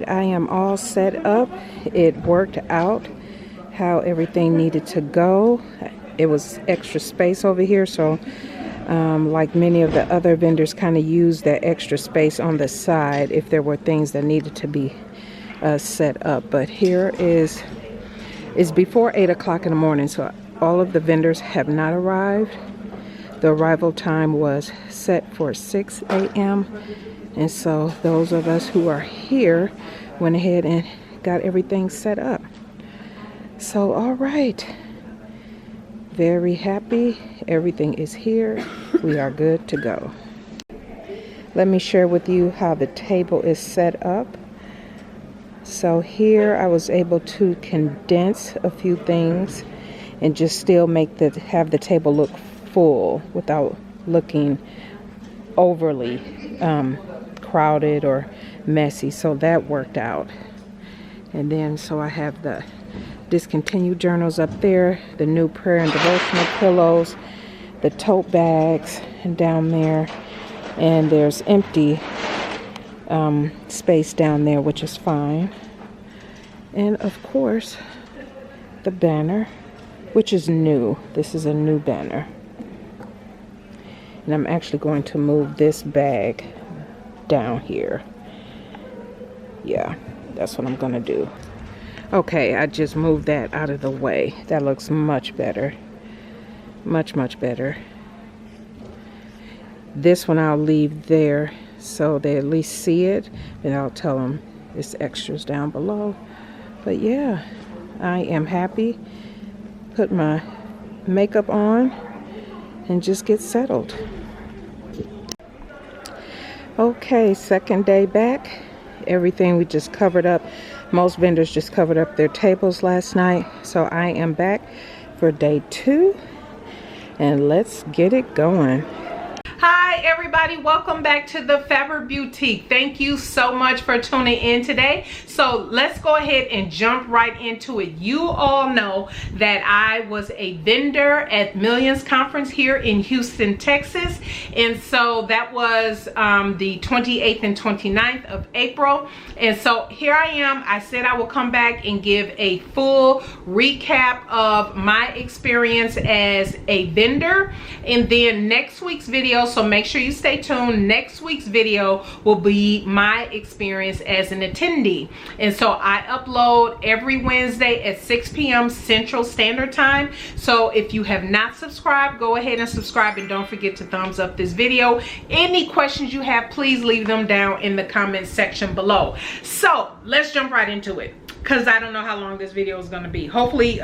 right, I am all set up. It worked out how everything needed to go. It was extra space over here, so like many of the other vendors kind of used that extra space on the side if there were things that needed to be set up. But here is before 8 o'clock in the morning, so all of the vendors have not arrived. The arrival time was set for 6 a.m. and so those of us who are here went ahead and got everything set up. So all right, very happy. Everything is here. We are good to go. Let me share with you how the table is set up. So here I was able to condense a few things and just still have the table look full without looking overly crowded or messy. So that worked out. And then so I have the discontinued journals up there, the new prayer and devotional pillows, the tote bags and down there, and there's empty space down there, which is fine. And of course the banner, which is new. This is a new banner. And I'm actually going to move this bag down here. Yeah, that's what I'm gonna do. Okay, I just moved that out of the way. That looks much better. Much better. This one I'll leave there so they at least see it, and I'll tell them it's extras down below. But yeah, I am happy. Put my makeup on and just get settled. Okay, second day back. Everything we just covered up. Most vendors just covered up their tables last night. So I am back for day 2 and let's get it going. Hi everybody, welcome back to the Fabric Beautique. Thank you so much for tuning in today. So let's go ahead and jump right into it. You all know that I was a vendor at Millions Conference here in Houston, Texas. And so that was the 28th and 29th of April. And so here I am. I said I will come back and give a full recap of my experience as a vendor. And then next week's video, so make sure you stay tuned. Next week's video will be my experience as an attendee. And so I upload every Wednesday at 6 p.m. Central Standard Time. So if you have not subscribed, go ahead and subscribe, and don't forget to thumbs up this video. Any questions you have, please leave them down in the comment section below. So let's jump right into it, because I don't know how long this video is going to be. Hopefully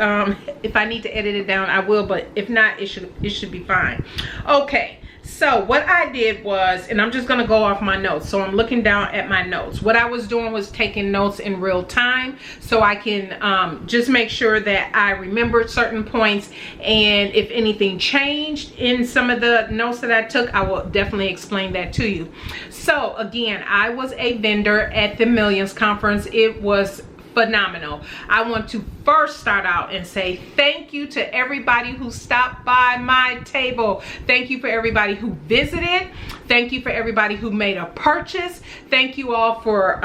if I need to edit it down, I will, but if not, it should be fine. Okay, so what I did was, and I'm just going to go off my notes. So I'm looking down at my notes. What I was doing was taking notes in real time so I can just make sure that I remembered certain points, and if anything changed in some of the notes that I took, I will definitely explain that to you. So again, I was a vendor at the Millions Conference. It was phenomenal. I want to first start out and say thank you to everybody who stopped by my table. Thank you for everybody who visited. Thank you for everybody who made a purchase. Thank you all for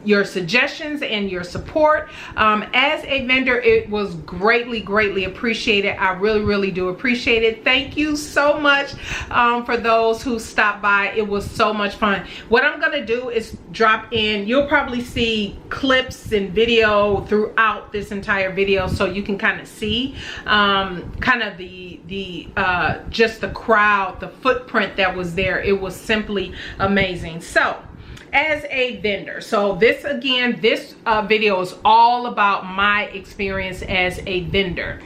your suggestions and your support. As a vendor, it was greatly appreciated. I really do appreciate it. Thank you so much for those who stopped by. It was so much fun. What I'm gonna do is drop in, you'll probably see clips and video throughout this entire video, so you can kind of see kind of the just the crowd, the footprint that was there. It was simply amazing. So as a vendor, so this again, this video is all about my experience as a vendor.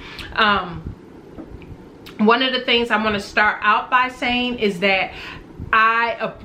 One of the things I want to start out by saying is that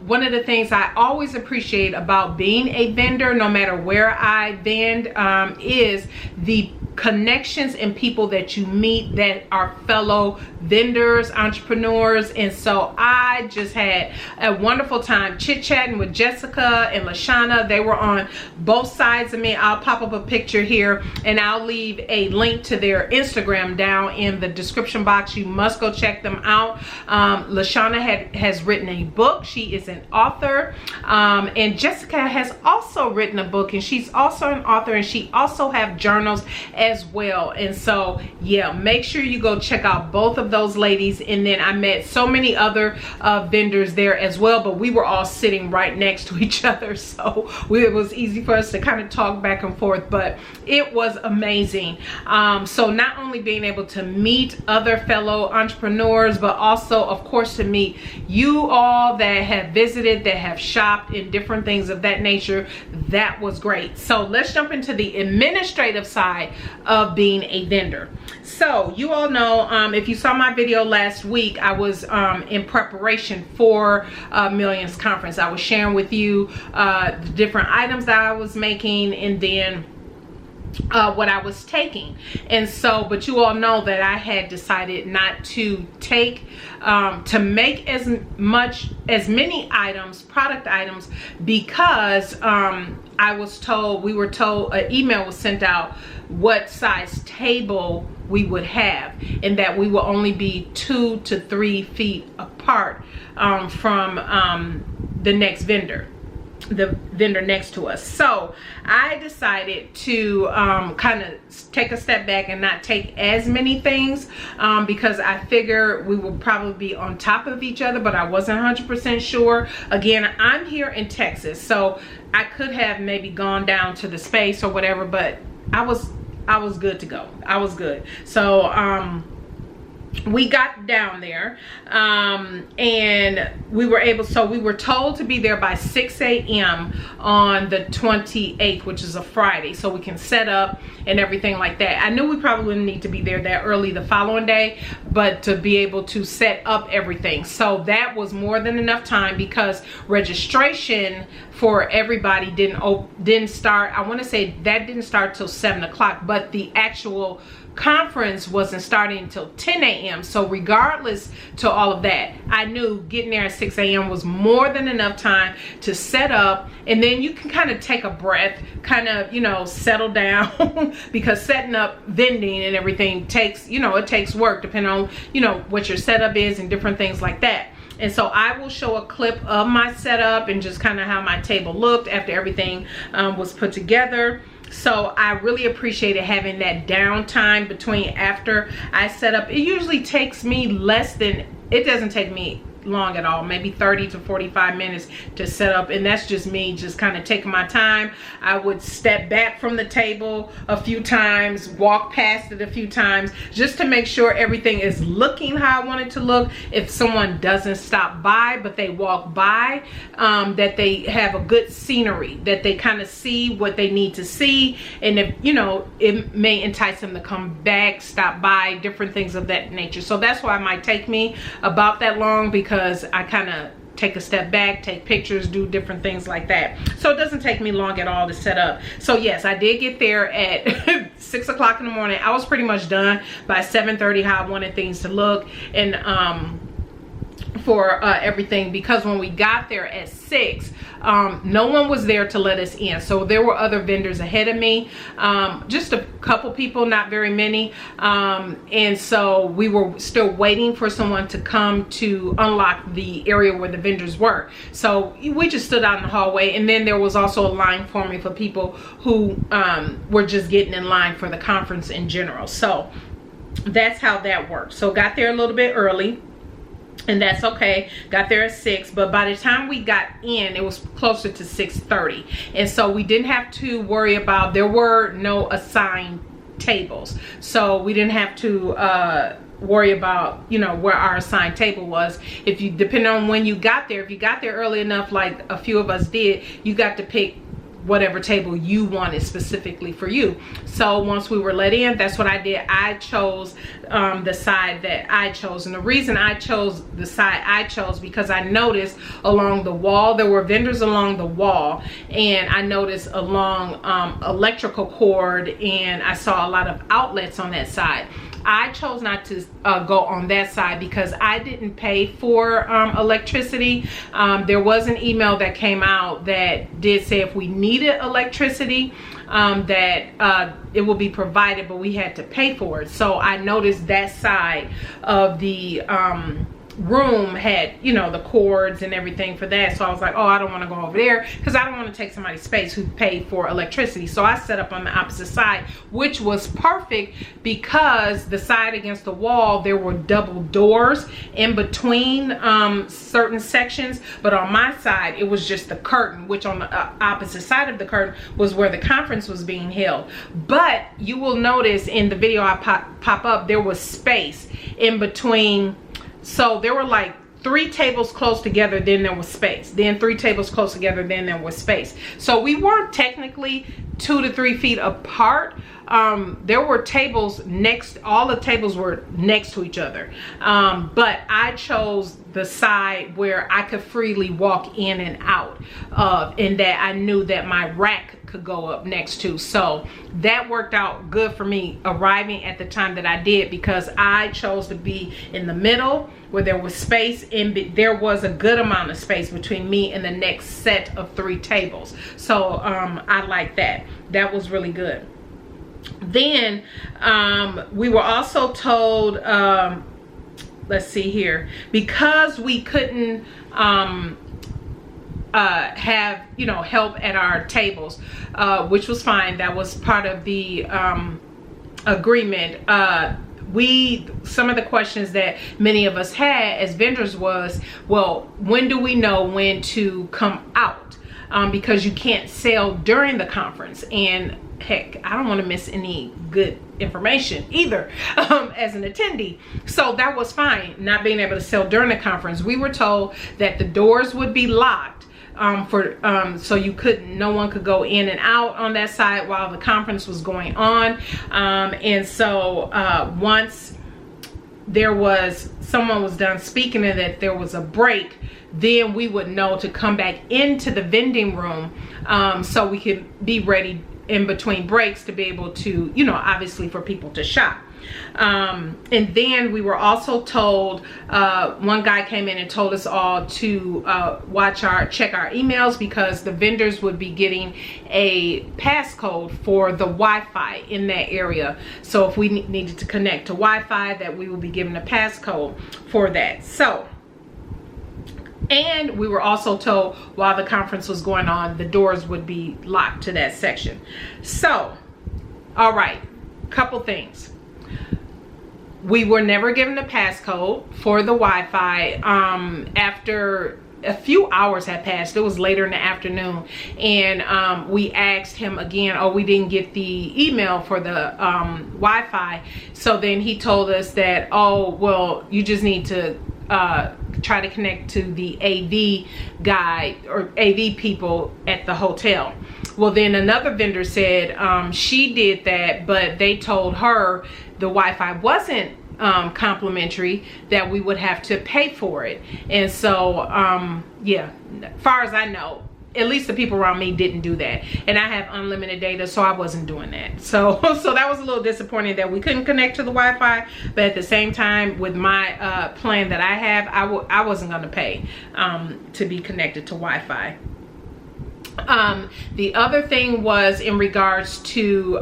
one of the things I always appreciate about being a vendor, no matter where I vend, is the connections and people that you meet that are fellow vendors, entrepreneurs. And so I just had a wonderful time chit-chatting with Jessica and Lashana. They were on both sides of me. I'll pop up a picture here and I'll leave a link to their Instagram down in the description box. You must go check them out. Lashana has written a book. She is an author, and Jessica has also written a book, and she's also an author, and she also have journals as well. And so yeah, make sure you go check out both of those ladies. And then I met so many other vendors there as well, but we were all sitting right next to each other, so it was easy for us to kind of talk back and forth. But it was amazing. So not only being able to meet other fellow entrepreneurs, but also of course to meet you all that have visited, that have shopped, and different things of that nature. That was great. So let's jump into the administrative side of being a vendor. So you all know, if you saw my video last week, I was in preparation for Millions Conference. I was sharing with you the different items that I was making, and then what I was taking. And so, but you all know that I had decided not to take to make as many items, product items, because we were told, an email was sent out what size table we would have, and that we will only be 2 to 3 feet apart from the next vendor, the vendor next to us. So I decided to kind of take a step back and not take as many things, because I figure we will probably be on top of each other, but I wasn't 100% sure. Again, I'm here in Texas, so I could have maybe gone down to the space or whatever, but I was good to go. I was good. So we got down there, and we were told to be there by 6 a.m. on the 28th, which is a Friday, so we can set up and everything like that. I knew we probably wouldn't need to be there that early the following day, but to be able to set up everything. So that was more than enough time, because registration for everybody didn't start. I want to say that didn't start till 7 o'clock, but the actual conference wasn't starting until 10 a.m. So regardless to all of that, I knew getting there at 6 a.m. was more than enough time to set up, and then you can kind of take a breath, kind of, you know, settle down because setting up vending and everything takes, you know, it takes work depending on, you know, what your setup is and different things like that. And so I will show a clip of my setup and just kind of how my table looked after everything was put together. So I really appreciated having that downtime between after I set up. It usually takes me it doesn't take me long at all, maybe 30 to 45 minutes to set up, and that's just me just kind of taking my time. I would step back from the table a few times, walk past it a few times, just to make sure everything is looking how I want it to look. If someone doesn't stop by but they walk by, that they have a good scenery, that they kind of see what they need to see, and if, you know, it may entice them to come back, stop by, different things of that nature. So that's why it might take me about that long, because I kind of take a step back, take pictures, do different things like that. So it doesn't take me long at all to set up. So yes, I did get there at 6 o'clock in the morning. I was pretty much done by 7:30 how I wanted things to look, and for everything, because when we got there at 6, no one was there to let us in. So there were other vendors ahead of me, just a couple people, not very many, and so we were still waiting for someone to come to unlock the area where the vendors were. So we just stood out in the hallway, and then there was also a line forming for people who were just getting in line for the conference in general. So that's how that worked. So got there a little bit early, and that's okay. Got there at 6, but by the time we got in, it was closer to 6:30, and so we didn't have to worry about, there were no assigned tables, so we didn't have to worry about, you know, where our assigned table was. If you, depending on when you got there, if you got there early enough, like a few of us did, you got to pick whatever table you wanted specifically for you. So once we were let in, that's what I did. I chose the side that I chose, and the reason I chose the side I chose because I noticed along the wall there were vendors along the wall, and I noticed along electrical cord, and I saw a lot of outlets on that side. I chose not to go on that side because I didn't pay for electricity. There was an email that came out that did say if we needed electricity, that it will be provided, but we had to pay for it. So I noticed that side of the room had, you know, the cords and everything for that. So I was like, oh, I don't want to go over there because I don't want to take somebody's space who paid for electricity. So I set up on the opposite side, which was perfect because the side against the wall, there were double doors in between certain sections, but on my side it was just the curtain, which on the opposite side of the curtain was where the conference was being held. But you will notice in the video I pop up, there was space in between. So there were like 3 tables close together, then there was space. Then 3 tables close together, then there was space. So we weren't technically 2 to 3 feet apart. There were tables next, all the tables were next to each other. But I chose the side where I could freely walk in and out of, and that I knew that my rack could go up next to. So that worked out good for me arriving at the time that I did, because I chose to be in the middle where there was space, and there was a good amount of space between me and the next set of 3 tables. So I like that. That was really good. Then we were also told, let's see here, because we couldn't have, you know, help at our tables, which was fine. That was part of the agreement. Some of the questions that many of us had as vendors was, well, when do we know when to come out? Because you can't sell during the conference, and heck, I don't want to miss any good information either as an attendee. So that was fine, not being able to sell during the conference. We were told that the doors would be locked so you couldn't, no one could go in and out on that side while the conference was going on. And so once someone was done speaking and that there was a break, then we would know to come back into the vending room, so we could be ready in between breaks to be able to, you know, obviously for people to shop. And then we were also told, one guy came in and told us all to check our emails, because the vendors would be getting a passcode for the Wi-Fi in that area. So if we needed to connect to Wi-Fi, that we would be given a passcode for that. So, and we were also told while the conference was going on, the doors would be locked to that section. So, all right, couple things. We were never given a passcode for the Wi-Fi after a few hours had passed. It was later in the afternoon, and we asked him again, oh, we didn't get the email for the Wi-Fi. So then he told us that, oh, well, you just need to try to connect to the AV guy or AV people at the hotel. Well, then another vendor said she did that, but they told her the Wi-Fi wasn't complimentary, that we would have to pay for it. And so yeah, as far as I know, at least the people around me didn't do that, and I have unlimited data, so I wasn't doing that. So that was a little disappointing that we couldn't connect to the Wi-Fi, but at the same time, with my plan that I have, I wasn't going to pay to be connected to Wi-Fi. The other thing was in regards to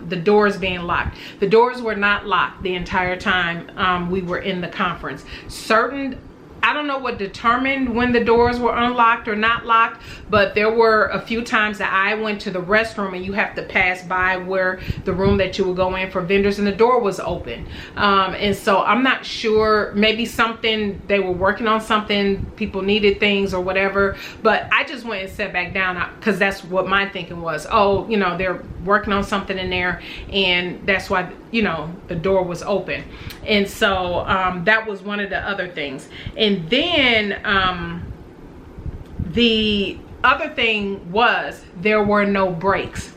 the doors being locked. The doors were not locked the entire time we were in the conference. I don't know what determined when the doors were unlocked or not locked, but there were a few times that I went to the restroom, and you have to pass by where the room that you would go in for vendors, and the door was open. And so I'm not sure, maybe they were working on something, people needed things or whatever, but I just went and sat back down because that's what my thinking was. Oh, you know, they're working on something in there, and that's why, you know, the door was open. And so that was one of the other things. And then the other thing was there were no breaks.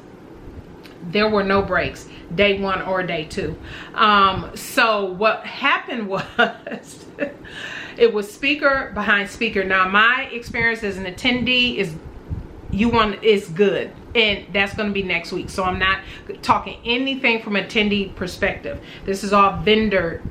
There were no breaks, day 1 or day 2. So what happened was it was speaker behind speaker. Now my experience as an attendee is good, and that's going to be next week. So I'm not talking anything from attendee perspective. This is all vendor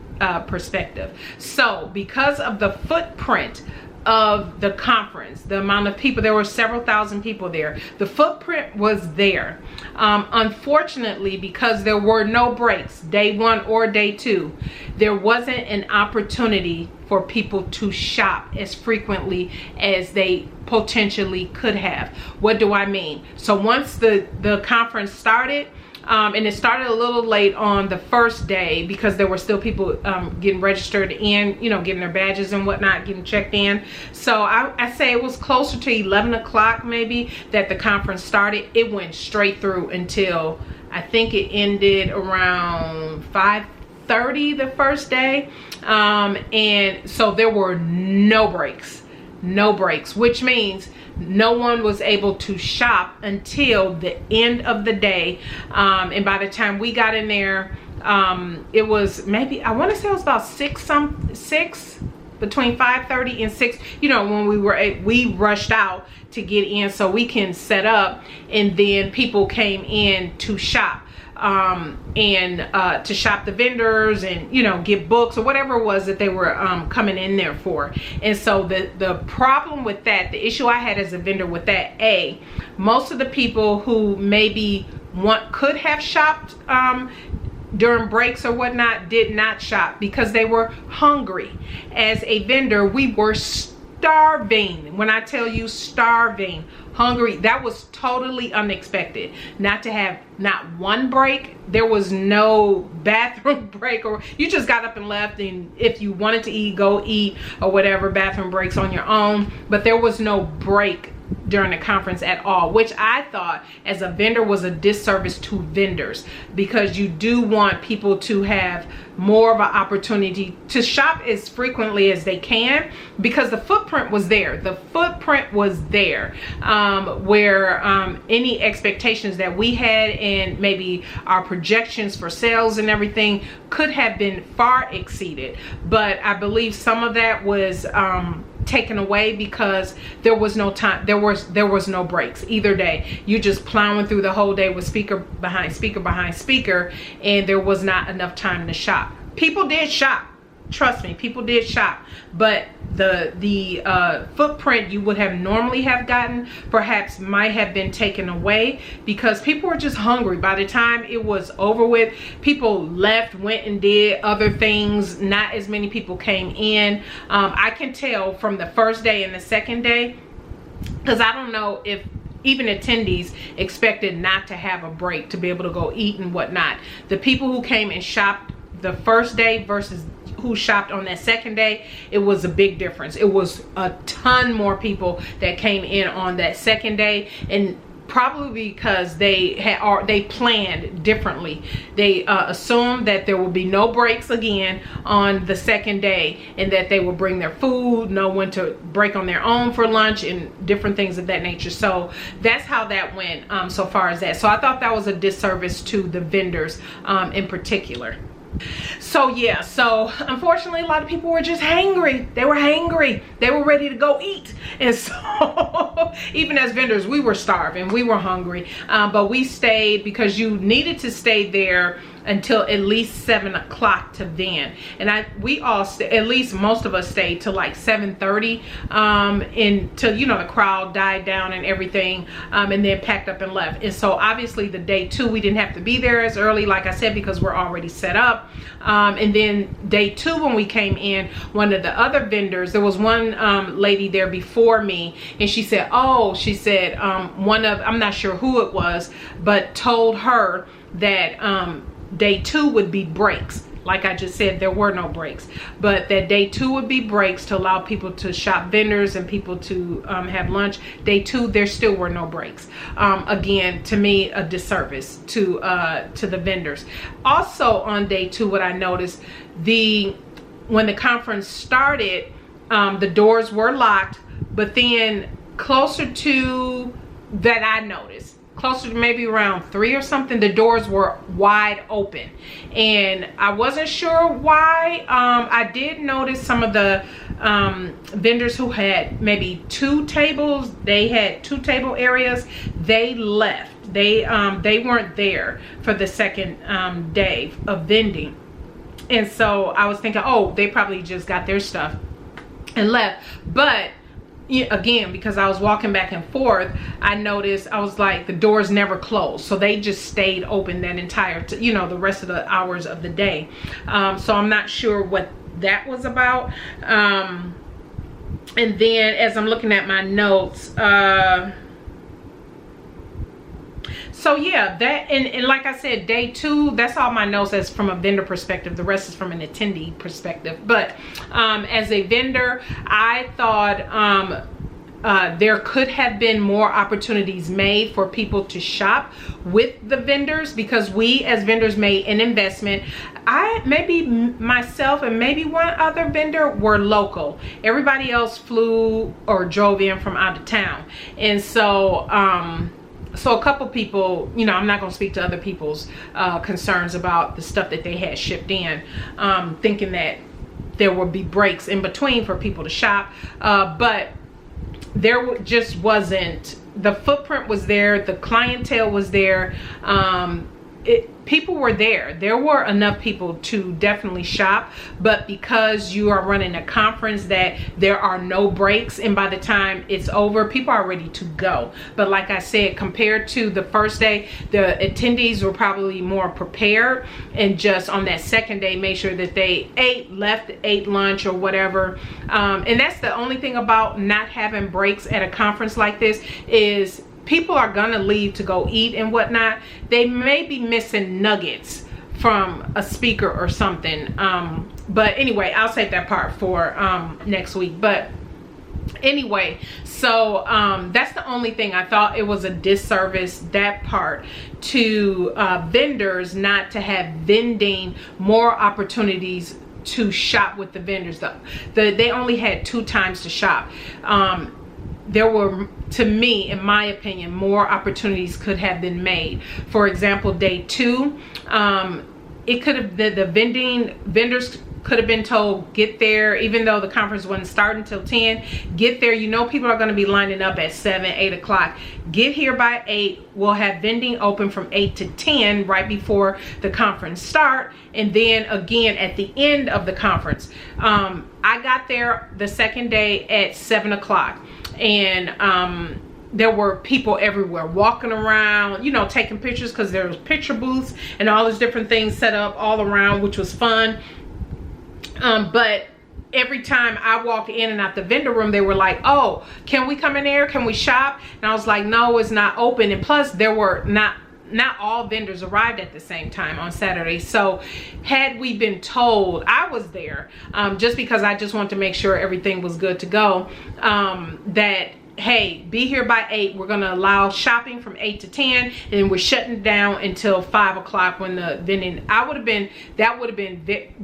perspective. So because of the footprint of the conference, the amount of people, there were several thousand people there, the footprint was there. Unfortunately, because there were no breaks, day 1 or day 2, there wasn't an opportunity for people to shop as frequently as they potentially could have. What do I mean? So once the conference started, and it started a little late on the first day because there were still people getting registered in, you know, getting their badges and whatnot, getting checked in. So I say it was closer to 11 o'clock maybe that the conference started. It went straight through until I think it ended around 5:30 the first day. And so there were no breaks, which means no one was able to shop until the end of the day. And by the time we got in there, it was maybe, I want to say it was about 6, between 5:30 and 6, you know, when we rushed out to get in so we can set up, and then people came in to shop. To shop the vendors and, you know, get books or whatever it was that they were coming in there for. And so the problem with that, the issue I had as a vendor with that, most of the people who maybe could have shopped during breaks or whatnot did not shop because they were hungry. As a vendor, we were starving. When I tell you starving, hungry, that was totally unexpected. Not to have not one break. There was no bathroom break, or you just got up and left, and if you wanted to eat, go eat or whatever, bathroom breaks on your own. But there was no break during the conference at all, which I thought as a vendor was a disservice to vendors, because you do want people to have more of an opportunity to shop as frequently as they can, because the footprint was there. The footprint was there, where any expectations that we had and maybe our projections for sales and everything could have been far exceeded. But I believe some of that was taken away because there was no time, there was no breaks either day. You just plowing through the whole day with speaker behind speaker behind speaker, and there was not enough time to shop. People did shop, trust me, people did shop, but the footprint you would have normally have gotten perhaps might have been taken away because people were just hungry. By the time it was over with, people left, went and did other things. Not as many people came in. I can tell from the first day and the second day, because I don't know if even attendees expected not to have a break to be able to go eat and whatnot. The people who came and shopped the first day versus who shopped on that second day, it was a big difference. It was a ton more people that came in on that second day, and probably because they planned differently. They assumed that there will be no breaks again on the second day, and that they will bring their food, know when to break on their own for lunch and different things of that nature. So that's how that went so far as that. So I thought that was a disservice to the vendors in particular. So yeah, so unfortunately a lot of people were just hangry. They were hangry. They were ready to go eat. And so even as vendors, we were starving, we were hungry, but we stayed because you needed to stay there until at least 7 o'clock to then. And we all at least most of us stayed till like 7:30 until, you know, the crowd died down and everything, and then packed up and left. And so obviously the day 2 we didn't have to be there as early, like I said, because we're already set up. And then day 2 when we came in, one of the other vendors, there was one lady there before me, and she said, I'm not sure who it was, but told her that day 2 would be breaks. Like I just said, there were no breaks, but that day 2 would be breaks to allow people to shop, vendors and people to have lunch. Day 2 there still were no breaks. Again, to me, a disservice to the vendors. Also on day 2, what I noticed, when the conference started, the doors were locked, but then closer to that I noticed, closer to maybe around 3 or something, the doors were wide open, and I wasn't sure why. I did notice some of the vendors who had maybe 2 tables, they had 2 table areas, they left. They weren't there for the second day of vending. And so I was thinking, oh, they probably just got their stuff and left. But again, because I was walking back and forth, I noticed, I was like, the doors never closed, so they just stayed open that entire the rest of the hours of the day. So I'm not sure what that was about. And then as I'm looking at my notes, so yeah, that, and like I said, day 2, that's all my notes as from a vendor perspective. The rest is from an attendee perspective. But as a vendor, I thought there could have been more opportunities made for people to shop with the vendors, because we as vendors made an investment. Maybe myself and maybe one other vendor were local. Everybody else flew or drove in from out of town. And so so a couple people, I'm not going to speak to other people's concerns about the stuff that they had shipped in, thinking that there would be breaks in between for people to shop, but there just wasn't. The footprint was there, the clientele was there, people were there. There were enough people to definitely shop, but because you are running a conference that there are no breaks, and by the time it's over, people are ready to go. But like I said, compared to the first day, the attendees were probably more prepared, and just on that second day made sure that they ate lunch or whatever. And that's the only thing about not having breaks at a conference like this, is people are gonna leave to go eat and whatnot. They may be missing nuggets from a speaker or something. But anyway, I'll save that part for next week. But anyway, so that's the only thing. I thought it was a disservice, that part, to vendors, not to have vending more opportunities to shop with the vendors. They only had 2 times to shop. There were, to me, in my opinion, more opportunities could have been made. For example, day 2, it could have, the vendors could have been told, get there, even though the conference wasn't starting until 10, get there. People are going to be lining up at 7, 8 o'clock. Get here by 8. We'll have vending open from 8 to 10 right before the conference start, and then again at the end of the conference. I got there the second day at 7 o'clock. And there were people everywhere walking around, taking pictures, because there was picture booths and all these different things set up all around, which was fun. But every time I walked in and out the vendor room, they were like, oh, can we come in there? Can we shop? And I was like, no, it's not open. And plus, there were not all vendors arrived at the same time on Saturday. So had we been told, I was there, just because I just wanted to make sure everything was good to go, that, hey, be here by 8. We're going to allow shopping from 8 to 10, and we're shutting down until 5 o'clock when the vending. That would have been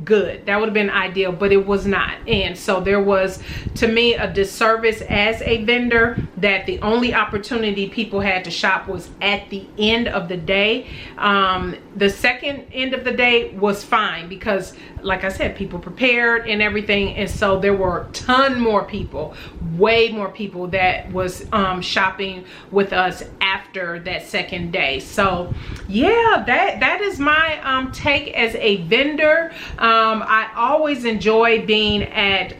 good. That would have been ideal, but it was not. And so there was, to me, a disservice as a vendor, that the only opportunity people had to shop was at the end of the day. The second end of the day was fine, because like I said, people prepared and everything, and so there were a ton more people, way more people that was shopping with us after that second day. So yeah, that is my take as a vendor. I always enjoy being at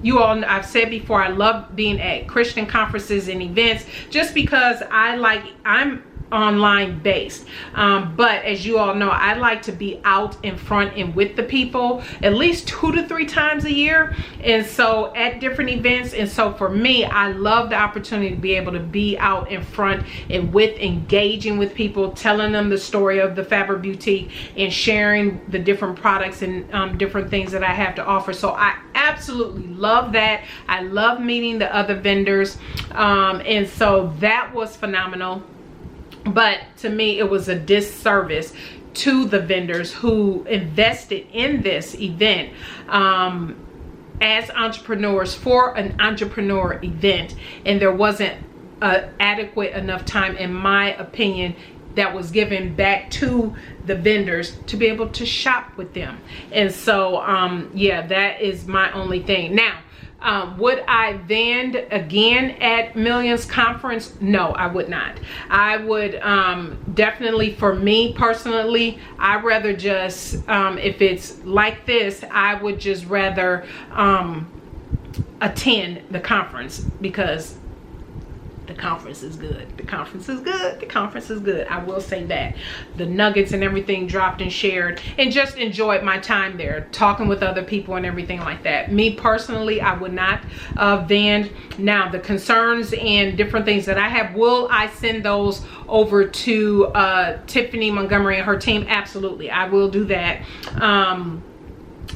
you all, I've said before, I love being at Christian conferences and events, just because I'm online based, but as you all know, I like to be out in front and with the people at least 2 to 3 times a year, and so at different events. And so for me, I love the opportunity to be able to be out in front and with, engaging with people, telling them the story of the Fabric Boutique and sharing the different products and different things that I have to offer. So I absolutely love that. I love meeting the other vendors, and so that was phenomenal. But to me, it was a disservice to the vendors who invested in this event, as entrepreneurs for an entrepreneur event, and there wasn't adequate enough time, in my opinion, that was given back to the vendors to be able to shop with them. And so yeah, that is my only thing. Now, would I vend again at Millions Conference? No, I would not. I would definitely, for me personally, I'd rather just, if it's like this, I would just rather attend the conference, because the conference is good. The conference is good. The conference is good. I will say that. The nuggets and everything dropped and shared, and just enjoyed my time there, talking with other people and everything like that. Me personally, I would not vend. Now, the concerns and different things that I have, will I send those over to Tiffany Montgomery and her team? Absolutely, I will do that.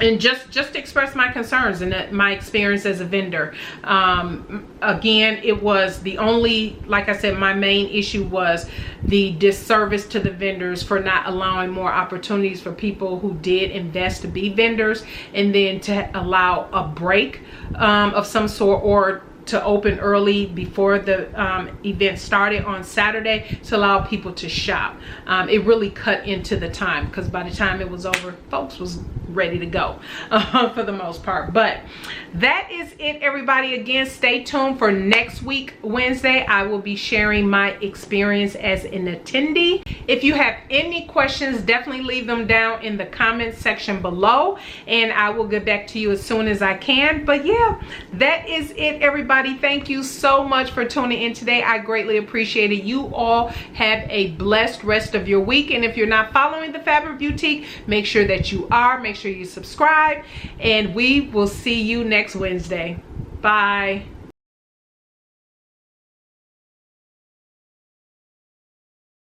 And just express my concerns and my experience as a vendor. Again, it was the only, like I said, my main issue was the disservice to the vendors for not allowing more opportunities for people who did invest to be vendors, and then to allow a break of some sort, or to open early before the event started on Saturday to allow people to shop. It really cut into the time, because by the time it was over, folks was ready to go for the most part. But that is it, everybody. Again, stay tuned for next week, Wednesday. I will be sharing my experience as an attendee. If you have any questions, definitely leave them down in the comment section below, and I will get back to you as soon as I can. But yeah, that is it, everybody. Thank you so much for tuning in today. I greatly appreciate it. You all have a blessed rest of your week, and if you're not following the Fabric Boutique, make sure that you are. Make sure you subscribe, and we will see you next Wednesday. Bye.